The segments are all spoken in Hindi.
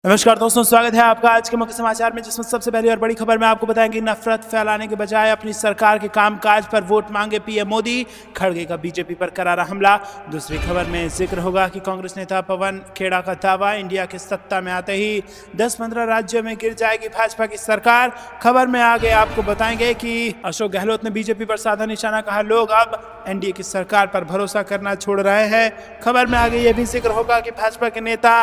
नमस्कार दोस्तों, स्वागत है आपका आज के मुख्य समाचार में, जिसमें सबसे पहली और बड़ी खबर में आपको बताएंगे नफरत फैलाने के बजाय अपनी सरकार के कामकाज पर वोट मांगे पीएम मोदी, खड़गे का बीजेपी पर करारा हमला। दूसरी खबर में जिक्र होगा कि कांग्रेस नेता पवन खेड़ा का दावा, इंडिया की सत्ता में आते ही 10-15 राज्यों में गिर जाएगी भाजपा की सरकार। खबर में आगे आपको बताएंगे कि अशोक गहलोत ने बीजेपी पर साधा निशाना, कहा लोग अब एनडीए की सरकार पर भरोसा करना छोड़ रहे हैं। खबर में आगे यह भी जिक्र होगा कि भाजपा के नेता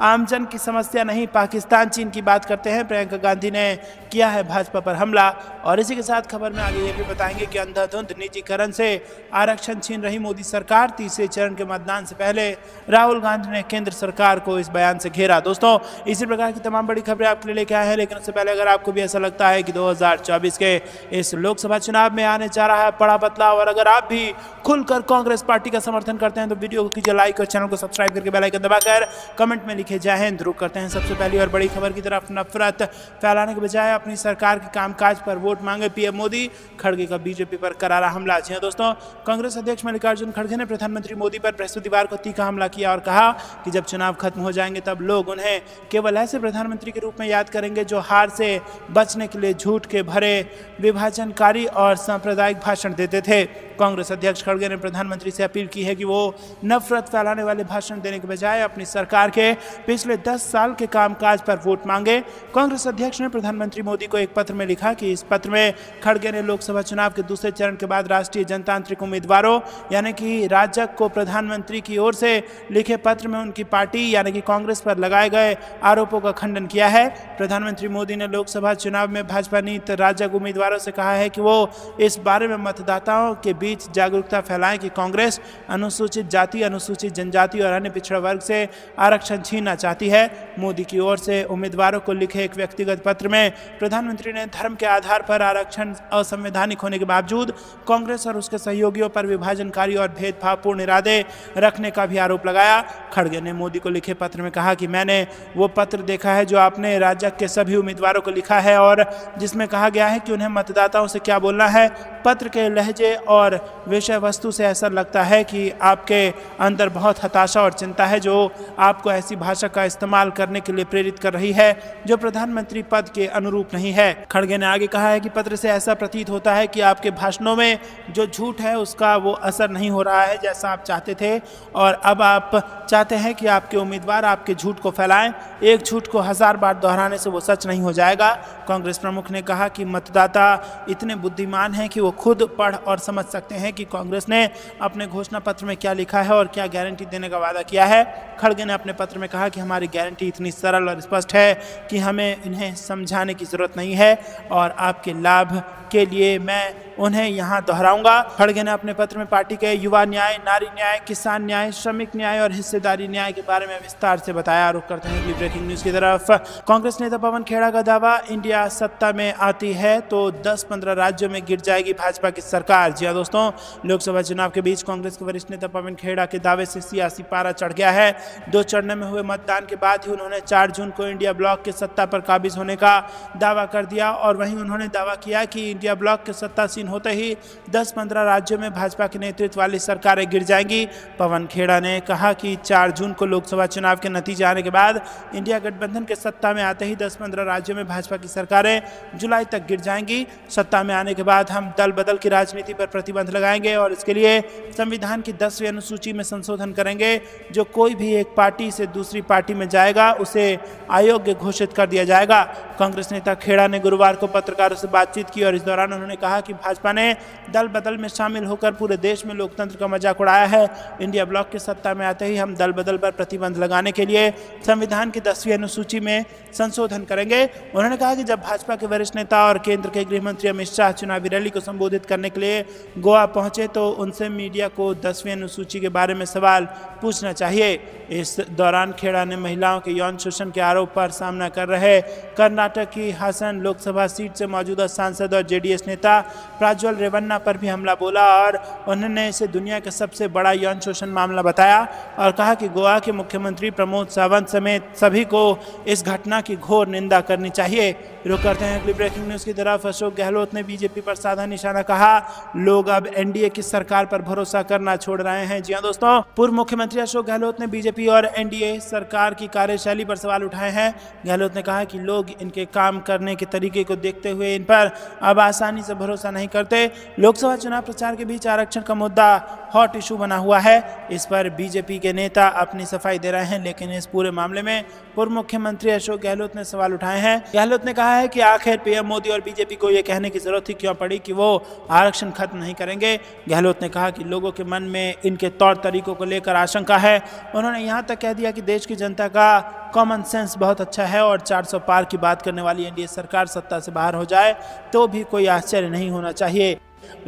आमजन की समस्या नहीं, पाकिस्तान चीन की बात करते हैं, प्रियंका गांधी ने किया है भाजपा पर हमला। और इसी के साथ खबर में आगे ये भी बताएंगे कि अंधाधुंध निजीकरण से आरक्षण छीन रही मोदी सरकार, तीसरे चरण के मतदान से पहले राहुल गांधी ने केंद्र सरकार को इस बयान से घेरा। दोस्तों, इसी प्रकार की तमाम बड़ी खबरें आपके लिए लेके आए हैं, लेकिन उससे पहले अगर आपको भी ऐसा लगता है कि 2024 के इस लोकसभा चुनाव में आने जा रहा है बड़ा बदलाव, और अगर आप भी खुलकर कांग्रेस पार्टी का समर्थन करते हैं तो वीडियो को कीजिए लाइक और चैनल को सब्सक्राइब करके बेल आइकन दबाकर कमेंट में लिखे जय हिंद जरूर करते हैं। सबसे पहली और बड़ी खबर की तरफ, नफरत फैलाने के बजाय अपनी सरकार के कामकाज पर वोट मांगे पीएम मोदी, खड़गे का बीजेपी पर करारा हमला। जी दोस्तों, कांग्रेस अध्यक्ष मल्लिकार्जुन खड़गे ने प्रधानमंत्री मोदी पर बृहस्पतिवार को तीखा हमला किया और कहा कि जब चुनाव खत्म हो जाएंगे तब लोग उन्हें केवल ऐसे प्रधानमंत्री के रूप में याद करेंगे जो हार से बचने के लिए झूठ के भरे विभाजनकारी और सांप्रदायिक भाषण देते थे। कांग्रेस अध्यक्ष खड़गे ने प्रधानमंत्री से अपील की है कि वो नफरत फैलाने वाले भाषण देने के बजाय अपनी सरकार के पिछले 10 साल के कामकाज पर वोट मांगे। कांग्रेस अध्यक्ष ने प्रधानमंत्री मोदी को एक पत्र में लिखा कि इस पत्र में खड़गे ने लोकसभा चुनाव के दूसरे चरण के बाद राष्ट्रीय जनतांत्रिक उम्मीदवारों यानी कि राजग को प्रधानमंत्री की ओर से लिखे पत्र में उनकी पार्टी यानी कि कांग्रेस पर लगाए गए आरोपों का खंडन किया है। प्रधानमंत्री मोदी ने लोकसभा चुनाव में भाजपा नीत राजग उम्मीदवारों से कहा है कि वो इस बारे में मतदाताओं के बीच जागरूकता फैलाएं कि कांग्रेस अनुसूचित जाति, अनुसूचित जनजाति और अन्य पिछड़ा वर्ग से आरक्षण छीनना चाहती है। मोदी की ओर से उम्मीदवारों को लिखे एक व्यक्तिगत पत्र में प्रधानमंत्री ने धर्म के आधार पर आरक्षण असंवैधानिक होने के बावजूद कांग्रेस और उसके सहयोगियों पर विभाजनकारी और भेदभावपूर्ण इरादे रखने का भी आरोप लगाया। खड़गे ने मोदी को लिखे पत्र में कहा कि मैंने वो पत्र देखा है जो आपने राजग के सभी उम्मीदवारों को लिखा है और जिसमें कहा गया है कि उन्हें मतदाताओं से क्या बोलना है। पत्र के लहजे और विषय वस्तु से ऐसा लगता है कि आपके अंदर बहुत हताशा और चिंता है जो आपको ऐसी भाषा का इस्तेमाल करने के लिए प्रेरित कर रही है जो प्रधानमंत्री पद के अनुरूप नहीं है। खड़गे ने आगे कहा है कि पत्र से ऐसा प्रतीत होता है कि आपके भाषणों में जो झूठ है उसका वो असर नहीं हो रहा है जैसा आप चाहते थे, और अब आप चाहते हैं कि आपके उम्मीदवार आपके झूठ को फैलाएं। एक झूठ को 1000 बार दोहराने से वो सच नहीं हो जाएगा। कांग्रेस प्रमुख ने कहा कि मतदाता इतने बुद्धिमान हैं कि वो खुद पढ़ और समझ सकते हैं कि कांग्रेस ने अपने घोषणा पत्र में क्या लिखा है और क्या गारंटी देने का वादा किया है। खड़गे ने अपने पत्र में कहा कि हमारी गारंटी इतनी सरल और स्पष्ट है कि हमें इन्हें समझाने की जरूरत नहीं है और आपके लाभ के लिए मैं उन्हें यहाँ दोहराऊंगा। खड़गे ने अपने पत्र में पार्टी के युवा न्याय, नारी न्याय, किसान न्याय, श्रमिक न्याय और हिस्सेदारी न्याय के बारे में विस्तार से बताया। रुक करते हैं अगली ब्रेकिंग न्यूज की तरफ। कांग्रेस नेता पवन खेड़ा का दावा, इंडिया सत्ता में आती है तो 10-15 राज्यों में गिर जाएगी भाजपा की सरकार। जी हाँ दोस्तों, लोकसभा चुनाव के बीच कांग्रेस के वरिष्ठ नेता पवन खेड़ा के दावे से सियासी पारा चढ़ गया है। 2 चरणों में हुए मतदान के बाद ही उन्होंने 4 जून को इंडिया ब्लॉक के सत्ता पर काबिज होने का दावा कर दिया, और वहीं उन्होंने दावा किया कि इंडिया ब्लॉक के सत्तासीन होते ही 10-15 राज्यों में भाजपा के नेतृत्व वाली सरकारें गिर जाएंगी। पवन खेड़ा ने कहा कि 4 जून को लोकसभा चुनाव के नतीजे आने के बाद इंडिया गठबंधन के सत्ता में आते ही 10-15 राज्यों में भाजपा की सरकारें जुलाई तक गिर जाएंगी। सत्ता में आने के बाद हम दल बदल की राजनीति पर प्रतिबंध लगाएंगे और इसके लिए संविधान की 10वीं अनुसूची में संशोधन करेंगे। जो कोई भी एक पार्टी से दूसरी पार्टी में जाएगा उसे अयोग्य घोषित कर दिया जाएगा। कांग्रेस नेता खेड़ा ने गुरुवार को पत्रकारों से बातचीत की और इस दौरान उन्होंने कहा कि भाजपा ने दल बदल में शामिल होकर पूरे देश में लोकतंत्र का मजाक उड़ाया है। इंडिया ब्लॉक की सत्ता में आते ही हम दल बदल पर प्रतिबंध लगाने के लिए संविधान की 10वीं अनुसूची में संशोधन करेंगे। उन्होंने कहा कि जब भाजपा के वरिष्ठ नेता और केंद्र के गृह मंत्री अमित शाह चुनावी रैली को संबोधित करने के लिए गोवा पहुंचे तो उनसे मीडिया को 10वीं अनुसूची के बारे में सवाल पूछना चाहिए। इस दौरान खेड़ा ने महिलाओं के यौन शोषण के आरोप पर सामना कर रहे कर्नाटक की हासन लोकसभा सीट से मौजूदा सांसद और जेडीएस नेता प्राज्वल रेवन्ना पर भी हमला बोला और उन्होंने इसे दुनिया का सबसे बड़ा यौन शोषण मामला बताया और कहा कि गोवा के मुख्यमंत्री प्रमोद सावंत समेत सभी को इस घटना की घोर निंदा करनी चाहिए। रुक करते हैं अगली ब्रेकिंग न्यूज की तरफ। अशोक गहलोत ने बीजेपी पर साधा निशाना, कहा लोग अब एनडीए की सरकार पर भरोसा करना छोड़ रहे हैं। जी हां दोस्तों, पूर्व मुख्यमंत्री अशोक गहलोत ने बीजेपी और एनडीए सरकार की कार्यशैली पर सवाल उठाए हैं। गहलोत ने कहा कि लोग इनके काम करने के तरीके को देखते हुए इन पर अब आसानी से भरोसा नहीं करते। लोकसभा चुनाव प्रचार के बीच आरक्षण का मुद्दा हॉट इशू बना हुआ है। इस पर बीजेपी के नेता अपनी सफाई दे रहे हैं, लेकिन इस पूरे मामले में पूर्व मुख्यमंत्री अशोक गहलोत ने सवाल उठाए हैं। गहलोत ने कहा है कि आखिर पीएम मोदी और बीजेपी को यह कहने की जरूरत ही क्यों पड़ी कि वो आरक्षण खत्म नहीं करेंगे। गहलोत ने कहा कि लोगों के मन में इनके तौर तरीकों को लेकर आशंका है। उन्होंने यहां तक कह दिया कि देश की जनता का कॉमन सेंस बहुत अच्छा है और 400 पार की बात करने वाली एनडीए सरकार सत्ता से बाहर हो जाए तो भी कोई आश्चर्य नहीं होना चाहिए।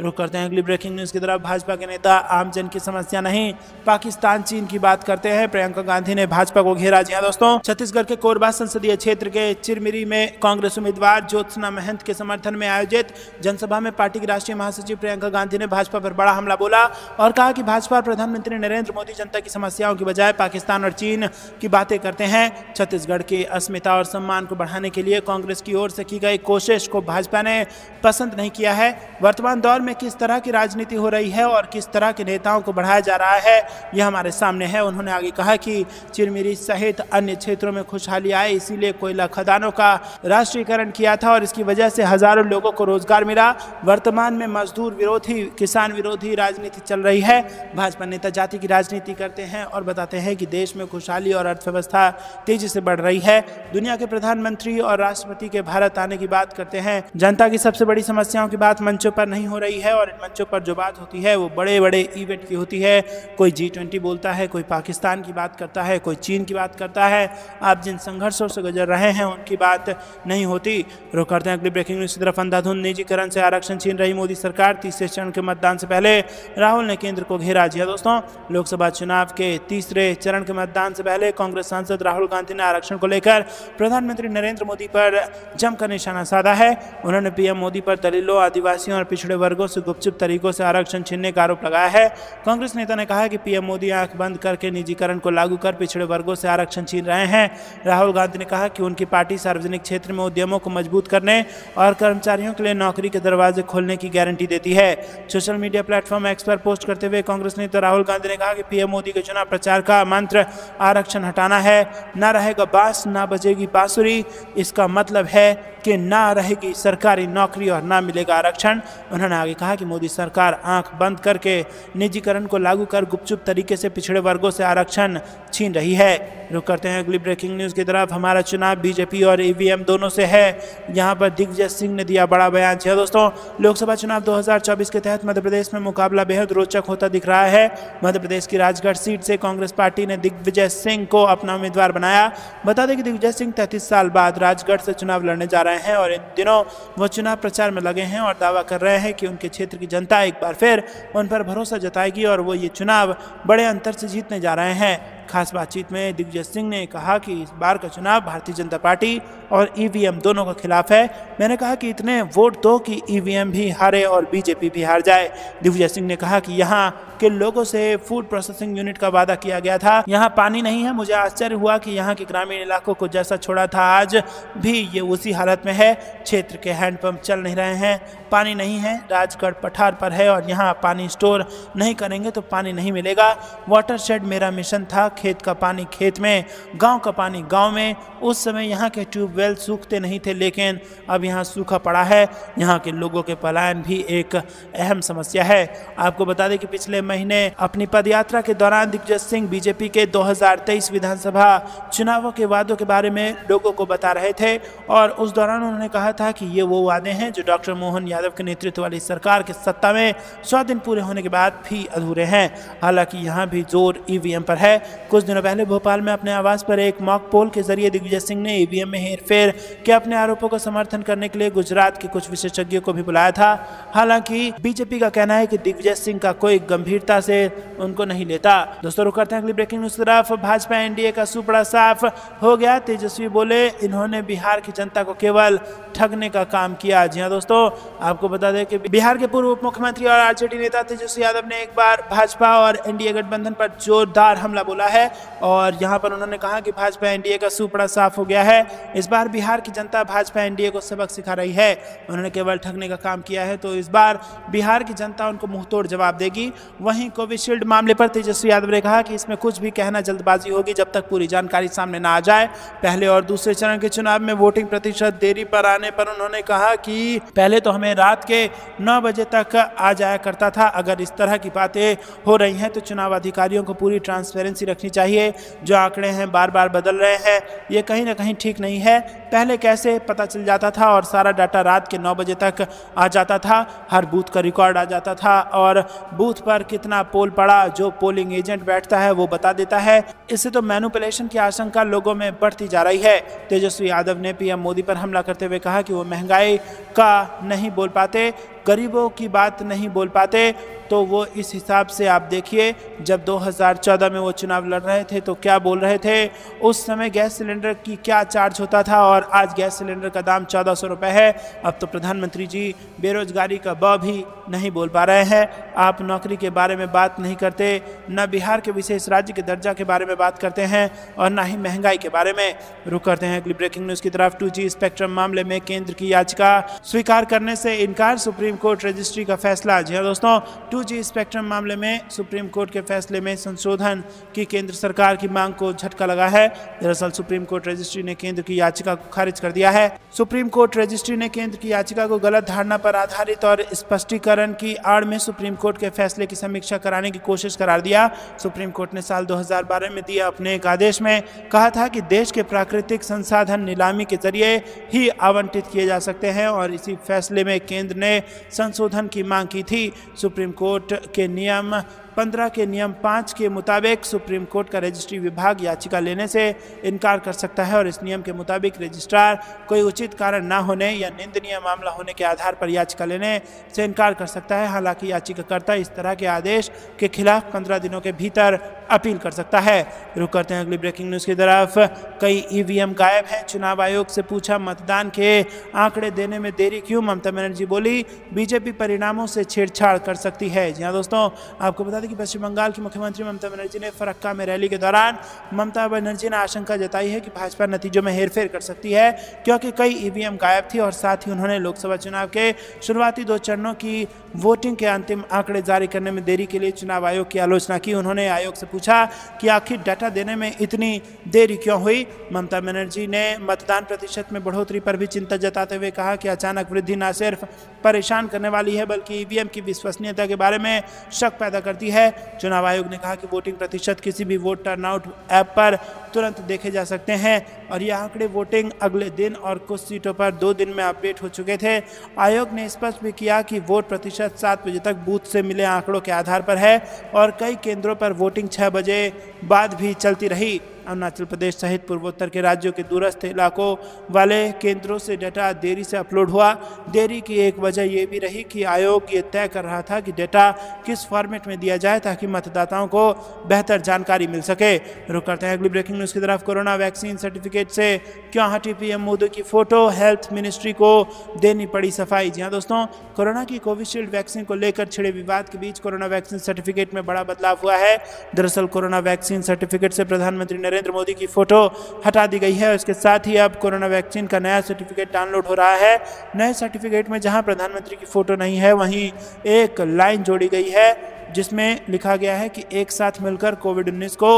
रुक करते हैं अगली ब्रेकिंग न्यूज की तरफ। भाजपा के नेता आम जन की समस्या नहीं, पाकिस्तान चीन की बात करते हैं। प्रियंका गांधी ने भाजपा को घेरा। जी हां दोस्तों, छत्तीसगढ़ के कोरबा संसदीय क्षेत्र के चिरमिरी में कांग्रेस उम्मीदवार ज्योत्सना महंत के समर्थन में आयोजित जनसभा में पार्टी की राष्ट्रीय महासचिव प्रियंका गांधी ने भाजपा पर बड़ा हमला बोला और कहा कि भाजपा और प्रधानमंत्री नरेंद्र मोदी जनता की समस्याओं की बजाय पाकिस्तान और चीन की बातें करते हैं। छत्तीसगढ़ की अस्मिता और सम्मान को बढ़ाने के लिए कांग्रेस की ओर से की गई कोशिश को भाजपा ने पसंद नहीं किया है। वर्तमान दौर में किस तरह की राजनीति हो रही है और किस तरह के नेताओं को बढ़ाया जा रहा है, यह हमारे सामने है। उन्होंने आगे कहा कि चिरमिरी सहित अन्य क्षेत्रों में खुशहाली आए, इसीलिए कोयला खदानों का राष्ट्रीयकरण किया था और इसकी वजह से हजारों लोगों को रोजगार मिला। वर्तमान में मजदूर विरोधी, किसान विरोधी राजनीति चल रही है। भाजपा नेता जाति की राजनीति करते हैं और बताते हैं कि देश में खुशहाली और अर्थव्यवस्था तेजी से बढ़ रही है। दुनिया के प्रधानमंत्री और राष्ट्रपति के भारत आने की बात करते हैं। जनता की सबसे बड़ी समस्याओं की बात मंचों पर नहीं हो रही है और इन मंचों पर जो बात होती है वो बड़े बड़े इवेंट की होती है। कोई G20 बोलता है, कोई पाकिस्तान की बात करता है, कोई चीन की बात करता है। आप जिन संघर्षों से गुजर रहे हैं उनकी बात नहीं होती। रुक करते हैं अगली ब्रेकिंग न्यूज की तरफ। अंधाधुंध निजीकरण से आरक्षण छीन रही मोदी सरकार, तीसरे चरण के मतदान से पहले राहुल ने केंद्र को घेरा। जी दोस्तों, लोकसभा चुनाव के तीसरे चरण के मतदान से पहले कांग्रेस सांसद राहुल गांधी ने आरक्षण को लेकर प्रधानमंत्री नरेंद्र मोदी पर जमकर निशाना साधा है। उन्होंने पीएम मोदी पर दलितों, आदिवासियों और पिछड़े वर्गों से गुपचुप तरीकों से आरक्षण छीनने का आरोप लगाया है। कांग्रेस नेता ने कहा कि पीएम मोदी आंख बंद करके निजीकरण को लागू कर पिछड़े वर्गों से आरक्षण छीन रहे हैं। राहुल गांधी ने कहा कि उनकी पार्टी सार्वजनिक क्षेत्र में उद्यमों को मजबूत करने और कर्मचारियों के लिए नौकरी के दरवाजे खोलने की गारंटी देती है। सोशल मीडिया प्लेटफॉर्म एक्स पर पोस्ट करते हुए कांग्रेस नेता राहुल गांधी ने कहा कि पीएम मोदी के चुनाव प्रचार का मंत्र आरक्षण हटाना है। ना रहेगा बांस, ना बजेगी बांसुरी, इसका मतलब है कि ना रहेगी सरकारी नौकरी और ना मिलेगा आरक्षण। उन्होंने आगे कहा कि मोदी सरकार आंख बंद करके निजीकरण को लागू कर गुपचुप तरीके से पिछड़े वर्गों से आरक्षण छीन रही है। रुक करते हैं अगली ब्रेकिंग न्यूज की तरफ। हमारा चुनाव बीजेपी और ईवीएम दोनों से है, यहां पर दिग्विजय सिंह ने दिया बड़ा बयान। जी दोस्तों, लोकसभा चुनाव 2024 के तहत मध्य प्रदेश में मुकाबला बेहद रोचक होता दिख रहा है। मध्य प्रदेश की राजगढ़ सीट से कांग्रेस पार्टी ने दिग्विजय सिंह को अपना उम्मीदवार बनाया। बता दें कि दिग्विजय सिंह 33 साल बाद राजगढ़ से चुनाव लड़ने जा रहे हैं और इन दिनों वो चुनाव प्रचार में लगे हैं और दावा कर रहे हैं कि उनके क्षेत्र की जनता एक बार फिर उन पर भरोसा जताएगी और वो ये चुनाव बड़े अंतर से जीतने जा रहे हैं। खास बातचीत में दिग्विजय सिंह ने कहा कि इस बार का चुनाव भारतीय जनता पार्टी और ईवीएम दोनों के खिलाफ है। मैंने कहा कि इतने वोट दो कि ईवीएम भी हारे और बीजेपी भी हार जाए। दिग्विजय सिंह ने कहा कि यहाँ के लोगों से फूड प्रोसेसिंग यूनिट का वादा किया गया था, यहाँ पानी नहीं है। मुझे आश्चर्य हुआ कि यहाँ के ग्रामीण इलाकों को जैसा छोड़ा था आज भी ये उसी हालत में है। क्षेत्र के हैंडपंप चल नहीं रहे हैं, पानी नहीं है। राजगढ़ पठार पर है और यहाँ पानी स्टोर नहीं करेंगे तो पानी नहीं मिलेगा। वाटर शेड मेरा मिशन था, खेत का पानी खेत में, गांव का पानी गांव में। उस समय यहाँ के ट्यूबवेल सूखते नहीं थे, लेकिन अब यहाँ सूखा पड़ा है। यहाँ के लोगों के पलायन भी एक अहम समस्या है। आपको बता दें कि पिछले महीने अपनी पदयात्रा के दौरान दिग्विजय सिंह बीजेपी के 2023 विधानसभा चुनावों के वादों के बारे में लोगों को बता रहे थे और उस दौरान उन्होंने कहा था कि ये वो वादे हैं जो डॉक्टर मोहन यादव के नेतृत्व वाली सरकार के सत्ता में 100 दिन पूरे होने के बाद भी अधूरे हैं। हालांकि यहाँ भी जोर ईवीएम पर है। कुछ दिनों पहले भोपाल में अपने आवास पर एक मॉक पोल के जरिए दिग्विजय सिंह ने ईवीएम में हेरफेर के अपने आरोपों को समर्थन करने के लिए गुजरात के कुछ विशेषज्ञों को भी बुलाया था। हालांकि बीजेपी का कहना है कि दिग्विजय सिंह का कोई गंभीरता से उनको नहीं लेता। दोस्तों रुक करते हैं अगली ब्रेकिंग न्यूज की तरफ। भाजपा एनडीए का सुपड़ा साफ हो गया, तेजस्वी बोले इन्होंने बिहार की जनता को केवल ठगने का काम किया। जी हाँ दोस्तों, आपको बता दें कि बिहार के पूर्व उप मुख्यमंत्री और आरजेडी नेता तेजस्वी यादव ने एक बार भाजपा और एनडीए गठबंधन पर जोरदार हमला बोला है और यहां पर उन्होंने कहा कि भाजपा एनडीए का सुपड़ा साफ हो गया है। इस बार बिहार की जनता भाजपा एनडीए को सबक सिखा रही है, उन्होंने केवल ठगने का काम किया है, तो इस बार बिहार की जनता उनको मुंहतोड़ जवाब देगी। वहीं कोविशील्ड मामले पर तेजस्वी यादव ने कहा कि इसमें कुछ भी कहना जल्दबाजी होगी जब तक पूरी जानकारी सामने ना आ जाए। पहले और दूसरे चरण के चुनाव में वोटिंग प्रतिशत देरी पर आने पर उन्होंने कहा कि पहले तो हमें रात के 9 बजे तक आ जाया करता था। अगर इस तरह की बातें हो रही हैं तो चुनाव अधिकारियों को पूरी ट्रांसपेरेंसी रखनी चाहिए। जो आंकड़े हैं बार बार बदल रहे हैं, ये कहीं ना कहीं ठीक नहीं है। पहले कैसे पता चल जाता था और सारा डाटा रात के 9 बजे तक आ जाता था, हर बूथ का रिकॉर्ड आ जाता था और बूथ पर कितना पोल पड़ा जो पोलिंग एजेंट बैठता है वो बता देता है। इससे तो मैनिपुलेशन की आशंका लोगों में बढ़ती जा रही है। तेजस्वी यादव ने पीएम मोदी पर हमला करते हुए कहा कि वो महंगाई का नहीं बोल पाते, गरीबों की बात नहीं बोल पाते, तो वो इस हिसाब से आप देखिए जब 2014 में वो चुनाव लड़ रहे थे तो क्या बोल रहे थे। उस समय गैस सिलेंडर की क्या चार्ज होता था और आज गैस सिलेंडर का दाम 1400 रुपये है। अब तो प्रधानमंत्री जी बेरोजगारी का ब भी नहीं बोल पा रहे हैं। आप नौकरी के बारे में बात नहीं करते, न बिहार के विशेष राज्य के दर्जा के बारे में बात करते हैं और न ही महंगाई के बारे में। रुक करते हैं अगली ब्रेकिंग न्यूज़ की तरफ। 2G स्पेक्ट्रम मामले में केंद्र की याचिका स्वीकार करने से इनकार, सुप्रीम कोर्ट रजिस्ट्री का फैसला। जी हाँ दोस्तों, 2G स्पेक्ट्रम मामले में सुप्रीम कोर्ट के फैसले में संशोधन की केंद्र सरकार की मांग को झटका लगा है। दरअसल सुप्रीम कोर्ट रजिस्ट्री ने केंद्र की याचिका को खारिज कर दिया है। सुप्रीम कोर्ट रजिस्ट्री ने केंद्र की याचिका को गलत धारणा पर आधारित और स्पष्टीकरण की आड़ में सुप्रीम कोर्ट के फैसले की समीक्षा कराने की कोशिश करार दिया। सुप्रीम कोर्ट ने साल 2012 में दिए अपने एक आदेश में कहा था कि देश के प्राकृतिक संसाधन नीलामी के जरिए ही आवंटित किए जा सकते हैं और इसी फैसले में केंद्र ने संशोधन की मांग की थी। सुप्रीम कोर्ट के नियम 15 के नियम 5 के मुताबिक सुप्रीम कोर्ट का रजिस्ट्री विभाग याचिका लेने से इनकार कर सकता है और इस नियम के मुताबिक रजिस्ट्रार कोई उचित कारण न होने या निंदनीय मामला होने के आधार पर याचिका लेने से इनकार कर सकता है। हालांकि याचिकाकर्ता इस तरह के आदेश के खिलाफ 15 दिनों के भीतर अपील कर सकता है। रुक करते हैं अगली ब्रेकिंग न्यूज़ की तरफ। कई ईवीएम गायब हैं, चुनाव आयोग से पूछा मतदान के आंकड़े देने में देरी क्यों। ममता बनर्जी बोली बीजेपी परिणामों से छेड़छाड़ कर सकती है। जी हाँ दोस्तों, आपको बता कि पश्चिम बंगाल की मुख्यमंत्री ममता बनर्जी ने फरक्का में रैली के दौरान ममता बनर्जी ने आशंका जताई है कि भाजपा नतीजों में हेरफेर कर सकती है क्योंकि कई ईवीएम गायब थी और साथ ही उन्होंने लोकसभा चुनाव के शुरुआती 2 चरणों की वोटिंग के अंतिम आंकड़े जारी करने में देरी के लिए चुनाव आयोग की आलोचना की। उन्होंने आयोग से पूछा कि आखिर डाटा देने में इतनी देरी क्यों हुई। ममता बनर्जी ने मतदान प्रतिशत में बढ़ोतरी पर भी चिंता जताते हुए कहा कि अचानक वृद्धि न सिर्फ परेशान करने वाली है बल्कि ईवीएम की विश्वसनीयता के बारे में शक पैदा करती है। चुनाव आयोग ने कहा कि वोटिंग प्रतिशत किसी भी वोट टर्नआउट ऐप पर तुरंत देखे जा सकते हैं और ये आंकड़े वोटिंग अगले दिन और कुछ सीटों पर 2 दिन में अपडेट हो चुके थे। आयोग ने स्पष्ट भी किया कि वोट प्रतिशत 7 बजे तक बूथ से मिले आंकड़ों के आधार पर है और कई केंद्रों पर वोटिंग 6 बजे बाद भी चलती रही। अरुणाचल प्रदेश सहित पूर्वोत्तर के राज्यों के दूरस्थ इलाकों वाले केंद्रों से डाटा देरी से अपलोड हुआ। देरी की एक वजह यह भी रही कि आयोग ये तय कर रहा था कि डाटा किस फॉर्मेट में दिया जाए ताकि मतदाताओं को बेहतर जानकारी मिल सके। रुक करते हैं अगली ब्रेकिंग न्यूज़ की तरफ। कोरोना वैक्सीन सर्टिफिकेट से क्यों हटी पीएम मोदी की फोटो, हेल्थ मिनिस्ट्री को देनी पड़ी सफाई। जी हाँ दोस्तों, कोरोना की कोविशील्ड वैक्सीन को लेकर छिड़े विवाद के बीच कोरोना वैक्सीन सर्टिफिकेट में बड़ा बदलाव हुआ है। दरअसल कोरोना वैक्सीन सर्टिफिकेट से प्रधानमंत्री नरेंद्र मोदी की फोटो हटा दी गई है। इसके साथ ही अब कोरोना वैक्सीन का नया सर्टिफिकेट डाउनलोड हो रहा है। नए सर्टिफिकेट में जहां प्रधानमंत्री की फोटो नहीं है वहीं एक लाइन जोड़ी गई है जिसमें लिखा गया है कि एक साथ मिलकर कोविड-19 को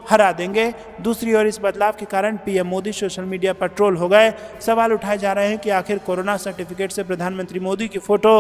हरा देंगे। दूसरी ओर इस बदलाव के कारण पीएम मोदी सोशल मीडिया पर ट्रोल हो गए। सवाल उठाए जा रहे हैं कि आखिर कोरोना सर्टिफिकेट से प्रधानमंत्री मोदी की फोटो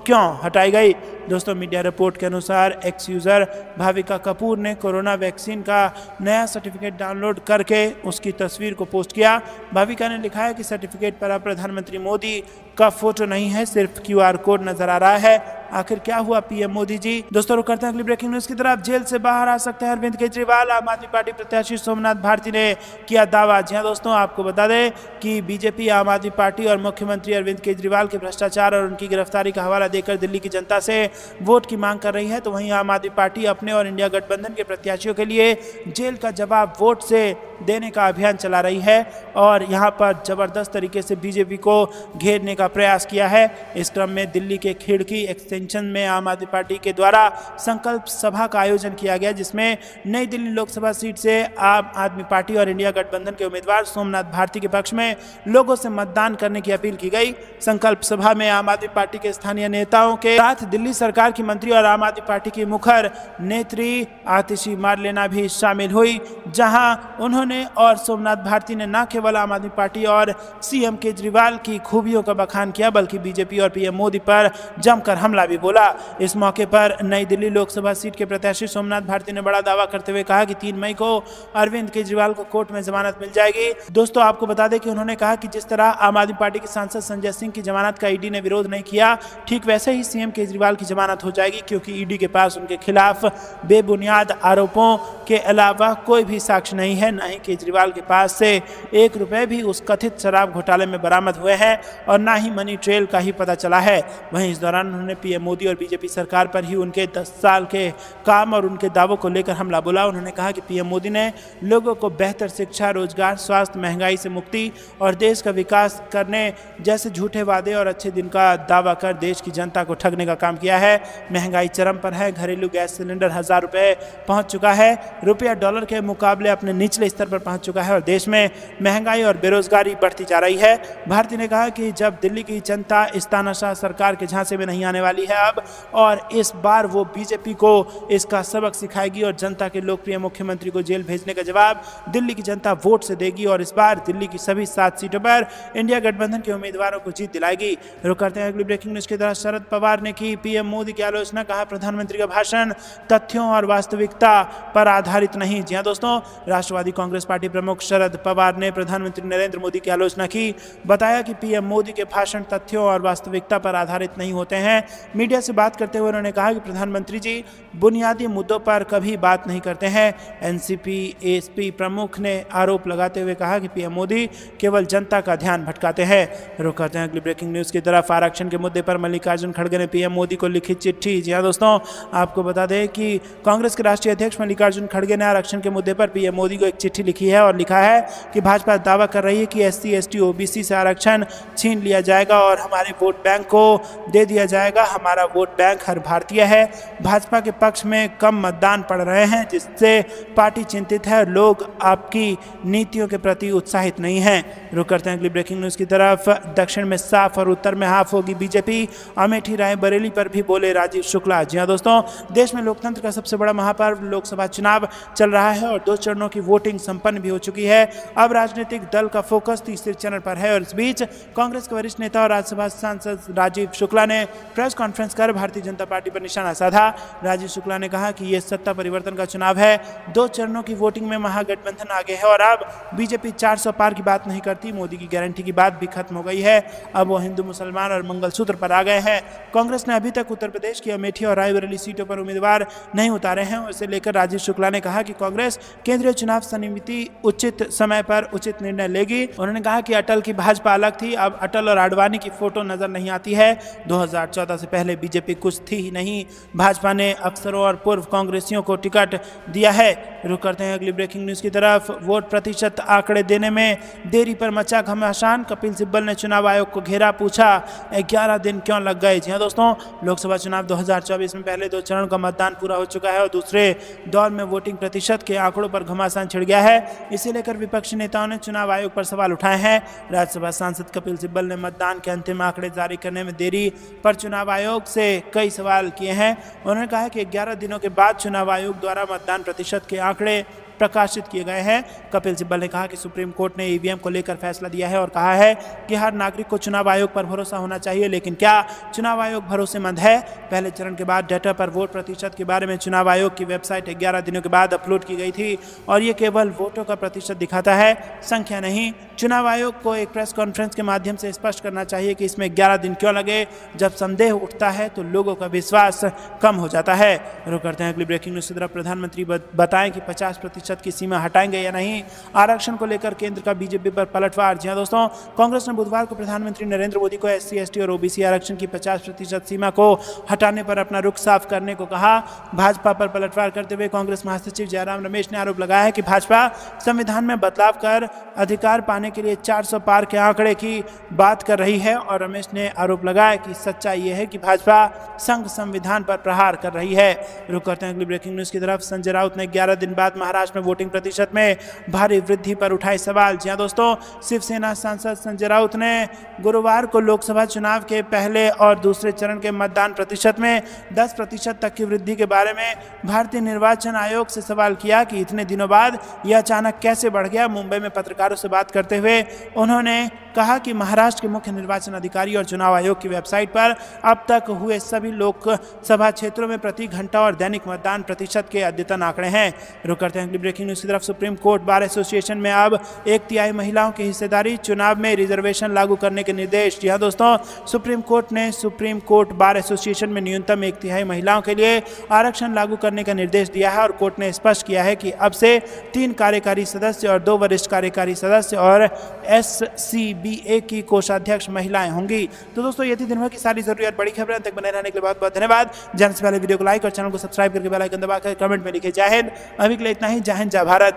क्यों हटाई गई। दोस्तों, मीडिया रिपोर्ट के अनुसार एक्स यूजर भाविका कपूर ने कोरोना वैक्सीन का नया सर्टिफिकेट डाउनलोड करके उसकी तस्वीर को पोस्ट किया। भाविका ने लिखा है कि सर्टिफिकेट पर अब प्रधानमंत्री मोदी का फोटो नहीं है, सिर्फ QR कोड नजर आ रहा है। आखिर क्या हुआ पीएम मोदी जी। दोस्तों रुक करते हैं अगली ब्रेकिंग न्यूज की तरफ। जेल से बाहर आ सकते हैं अरविंद केजरीवाल, आम आदमी पार्टी प्रत्याशी सोमनाथ भारती ने किया दावा। जी हां दोस्तों, आपको बता दें कि बीजेपी, आम आदमी पार्टी और मुख्यमंत्री अरविंद केजरीवाल के भ्रष्टाचार और उनकी गिरफ्तारी का हवाला देकर दिल्ली की जनता से वोट की मांग कर रही है। तो वहीं आम आदमी पार्टी अपने और इंडिया गठबंधन के प्रत्याशियों के लिए जेल का जवाब वोट से देने का अभियान चला रही है और यहां पर जबरदस्त तरीके से बीजेपी को घेरने का प्रयास किया है। इस क्रम में दिल्ली के खिड़की एक्सटेंशन में आम आदमी पार्टी के द्वारा संकल्प सभा का आयोजन किया गया, जिसमें नई दिल्ली लोकसभा सीट से आम आदमी पार्टी और इंडिया गठबंधन के उम्मीदवार सोमनाथ भारती के पक्ष में लोगों से मतदान करने की अपील की गई। संकल्प सभा में आम आदमी पार्टी के स्थानीय नेताओं के साथ दिल्ली सरकार की मंत्री और आम आदमी पार्टी की मुखर नेत्री आतिशी मार्लेना भी शामिल हुई, जहां उन्होंने और सोमनाथ भारती ने न केवल आम आदमी पार्टी और सीएम केजरीवाल की खूबियों का बखान किया, बल्कि बीजेपी और पीएम मोदी पर जमकर हमला भी बोला। इस मौके पर नई दिल्ली लोकसभा सीट के प्रत्याशी सोमनाथ भारती ने बड़ा दावा करते हुए कहा कि 3 मई को अरविंद केजरीवाल को कोर्ट में जमानत मिल जाएगी। दोस्तों आपको बता दें कि उन्होंने कहा कि जिस तरह आम आदमी पार्टी के सांसद संजय सिंह की जमानत का ईडी ने विरोध नहीं किया, ठीक वैसे ही सीएम केजरीवाल की जमानत हो जाएगी, क्योंकि ईडी के पास उनके खिलाफ बेबुनियाद आरोपों के अलावा कोई भी साक्ष्य नहीं है। न ही केजरीवाल के पास से 1 रुपए भी उस कथित शराब घोटाले में बरामद हुए हैं और ना ही मनी ट्रेल का ही पता चला है। वहीं इस दौरान उन्होंने पीएम मोदी और बीजेपी सरकार पर ही उनके 10 साल के काम और उनके दावों को लेकर हमला बोला। उन्होंने कहा कि पीएम मोदी ने लोगों को बेहतर शिक्षा, रोजगार, स्वास्थ्य, महंगाई से मुक्ति और देश का विकास करने जैसे झूठे वादे और अच्छे दिन का दावा कर देश की जनता को ठगने का काम किया है। महंगाई चरम पर है, घरेलू गैस सिलेंडर 1000 रुपए पहुंच चुका है, रुपया डॉलर के मुकाबले अपने निचले स्तर पर पहुंच चुका है और देश में महंगाई और बेरोजगारी बढ़ती जा रही है। भारती ने कहा कि जब दिल्ली की जनता इस तानाशाह सरकार के झांसे में नहीं आने वाली है अब, और इस बार वो बीजेपी को इसका सबक सिखाएगी और जनता के लोकप्रिय मुख्यमंत्री को जेल भेजने का जवाब दिल्ली की जनता वोट से देगी और इस बार दिल्ली की सभी 7 सीटों पर इंडिया गठबंधन के उम्मीदवारों को जीत दिलाएगी। रुक करते हैं अगली ब्रेकिंग न्यूज की तरह। शरद पवार ने की पीएम मोदी की आलोचना, कहा प्रधानमंत्री का भाषण तथ्यों और वास्तविकता पर आधारित नहीं। जी हां दोस्तों, राष्ट्रवादी कांग्रेस पार्टी प्रमुख शरद पवार ने प्रधानमंत्री नरेंद्र मोदी की आलोचना की। बताया कि पीएम मोदी के भाषण तथ्यों और वास्तविकता पर आधारित नहीं होते हैं। मीडिया से बात करते हुए उन्होंने कहा कि प्रधानमंत्री जी बुनियादी मुद्दों पर कभी बात नहीं करते हैं। एनसीपी एसपी प्रमुख ने आरोप लगाते हुए कहा कि पीएम मोदी केवल जनता का ध्यान भटकाते हैं। रुक करते हैं अगली ब्रेकिंग न्यूज की तरफ। आरक्षण के मुद्दे पर मल्लिकार्जुन खड़गे ने पीएम मोदी को लिखी चिट्ठी। जी हां दोस्तों, आपको बता दें कि कांग्रेस के राष्ट्रीय अध्यक्ष मल्लिकार्जुन खड़गे ने आरक्षण के मुद्दे पर पीएम मोदी को एक चिट्ठी लिखी है और लिखा है कि भाजपा दावा कर रही है कि एससी एसटी ओबीसी से आरक्षण छीन लिया जाएगा और हमारे वोट बैंक को दे दिया जाएगा। हमारा वोट बैंक हर भारतीय है। भाजपा के पक्ष में कम मतदान पड़ रहे हैं, जिससे पार्टी चिंतित है और लोग आपकी नीतियों के प्रति उत्साहित नहीं हैं। रुक करते हैं अगली ब्रेकिंग न्यूज की तरफ। दक्षिण में साफ और उत्तर में हाफ होगी बीजेपी, अमेठी रायबरेली पर भी बोले राजीव शुक्ला। जी हां दोस्तों, देश में लोकतंत्र का सबसे बड़ा महापर्व लोकसभा चुनाव चल रहा है और 2 चरणों की वोटिंग संपन्न भी हो चुकी है। अब राजनीतिक दल का फोकस तीसरे चरण पर है और इस बीच कांग्रेस के वरिष्ठ नेता और राज्यसभा सांसद राजीव शुक्ला ने प्रेस कॉन्फ्रेंस कर भारतीय जनता पार्टी पर निशाना साधा। राजीव शुक्ला ने कहा कि यह सत्ता परिवर्तन का चुनाव है। 2 चरणों की वोटिंग में महागठबंधन आगे है और अब बीजेपी 400 पार की बात नहीं करती। मोदी की गारंटी की बात भी खत्म हो गई है। अब वो हिंदू मुसलमान और मंगलसूत्र पर आ गए हैं। कांग्रेस ने अभी तक उत्तर प्रदेश की अमेठी और रायबरेली सीटों पर उम्मीदवार नहीं उतारे हैं। इसे लेकर राजीव शुक्ला ने कहा कि कांग्रेस केंद्रीय चुनाव समिति उचित समय पर उचित निर्णय लेगी। उन्होंने कहा कि अटल की भाजपा अलग थी, अब अटल और आडवाणी की फोटो नजर नहीं आती है। 2014 से पहले बीजेपी कुछ थी ही नहीं। भाजपा ने अफसरों और पूर्व कांग्रेसियों को टिकट दिया है। रुक करते हैं अगली ब्रेकिंग न्यूज की तरफ। वोट प्रतिशत आंकड़े देने में देरी पर मचा घमासान, कपिल सिब्बल ने चुनाव आयोग को घेरा, पूछा 11 दिन क्यों लग गए। जी हां दोस्तों, लोकसभा चुनाव 2024 में पहले 2 चरण का मतदान पूरा हो चुका है और दूसरे दौर में वोटिंग प्रतिशत के आंकड़ों पर घमासान छिड़ गया है। इसे लेकर विपक्षी नेताओं ने चुनाव आयोग पर सवाल उठाए हैं। राज्यसभा सांसद कपिल सिब्बल ने मतदान के अंतिम आंकड़े जारी करने में देरी पर चुनाव आयोग से कई सवाल किए हैं। उन्होंने कहा कि 11 दिनों के बाद चुनाव आयोग द्वारा मतदान प्रतिशत के आंकड़े प्रकाशित किए गए हैं। कपिल सिब्बल ने कहा कि सुप्रीम कोर्ट ने ईवीएम को लेकर फैसला दिया है और कहा है कि हर नागरिक को चुनाव आयोग पर भरोसा होना चाहिए, लेकिन क्या चुनाव आयोग भरोसेमंद है? पहले चरण के बाद डाटा पर वोट प्रतिशत के बारे में चुनाव आयोग की वेबसाइट 11 दिनों के बाद अपलोड की गई थी और ये केवल वोटों का प्रतिशत दिखाता है, संख्या नहीं। चुनाव आयोग को एक प्रेस कॉन्फ्रेंस के माध्यम से स्पष्ट करना चाहिए कि इसमें 11 दिन क्यों लगे। जब संदेह उठता है तो लोगों का विश्वास कम हो जाता है। रुक करते हैं अगली ब्रेकिंग न्यूज की तरफ। प्रधानमंत्री बताएं कि 50% की सीमा हटाएंगे या नहीं। आरक्षण को लेकर केंद्र का बीजेपी पर पलटवार। जी हां दोस्तों, कांग्रेस ने बुधवार को प्रधानमंत्री नरेंद्र मोदी को SC, ST और OBC आरक्षण की 50% सीमा को हटाने पर अपना रुख साफ करने को कहा। भाजपा पर पलटवार करते हुए कांग्रेस महासचिव जयराम रमेश ने आरोप लगाया है कि भाजपा संविधान में बदलाव कर अधिकार पाने के लिए 400 पार के आंकड़े की बात कर रही है और रमेश ने आरोप लगाया कि सच्चाई यह है कि भाजपा संघ संविधान पर प्रहार कर रही है। रुक करते हैं अगली ब्रेकिंग न्यूज की तरफ। संजय राउत ने 11 दिन बाद महाराष्ट्र में वोटिंग प्रतिशत में भारी वृद्धि पर उठाए सवाल। जी हां दोस्तों, शिवसेना सांसद संजय राउत ने गुरुवार को लोकसभा चुनाव के पहले और दूसरे चरण के मतदान प्रतिशत में 10% तक की वृद्धि के बारे में भारतीय निर्वाचन आयोग से सवाल किया कि इतने दिनों बाद यह अचानक कैसे बढ़ गया। मुंबई में पत्रकारों से बात करते हुए उन्होंने कहा कि महाराष्ट्र के मुख्य निर्वाचन अधिकारी और चुनाव आयोग की वेबसाइट पर अब तक हुए सभी लोकसभा क्षेत्रों में प्रति घंटा और दैनिक मतदान प्रतिशत के अद्यतन आंकड़े हैं। रुक करते हैं अगली ब्रेकिंग न्यूज की तरफ। सुप्रीम कोर्ट बार एसोसिएशन में अब 1/3 महिलाओं की हिस्सेदारी, चुनाव में रिजर्वेशन लागू करने के निर्देश। जी हां दोस्तों, सुप्रीम कोर्ट ने सुप्रीम कोर्ट बार एसोसिएशन में न्यूनतम 1/3 महिलाओं के लिए आरक्षण लागू करने का निर्देश दिया है और कोर्ट ने स्पष्ट किया है कि अब से 3 कार्यकारी सदस्य और 2 वरिष्ठ कार्यकारी सदस्य और SCBA की कोषाध्यक्ष महिलाएं होंगी। तो दोस्तों, ये थी दिन भर की सारी जरूरी और बड़ी खबरें। तक बने रहने के लिए बहुत बहुत धन्यवाद। जाने से पहले वीडियो को लाइक और चैनल को सब्सक्राइब करके बेल आइकन दबाकर कमेंट में लिखे जय हिंद। अभी के लिए इतना ही। जय हिंद, जय भारत।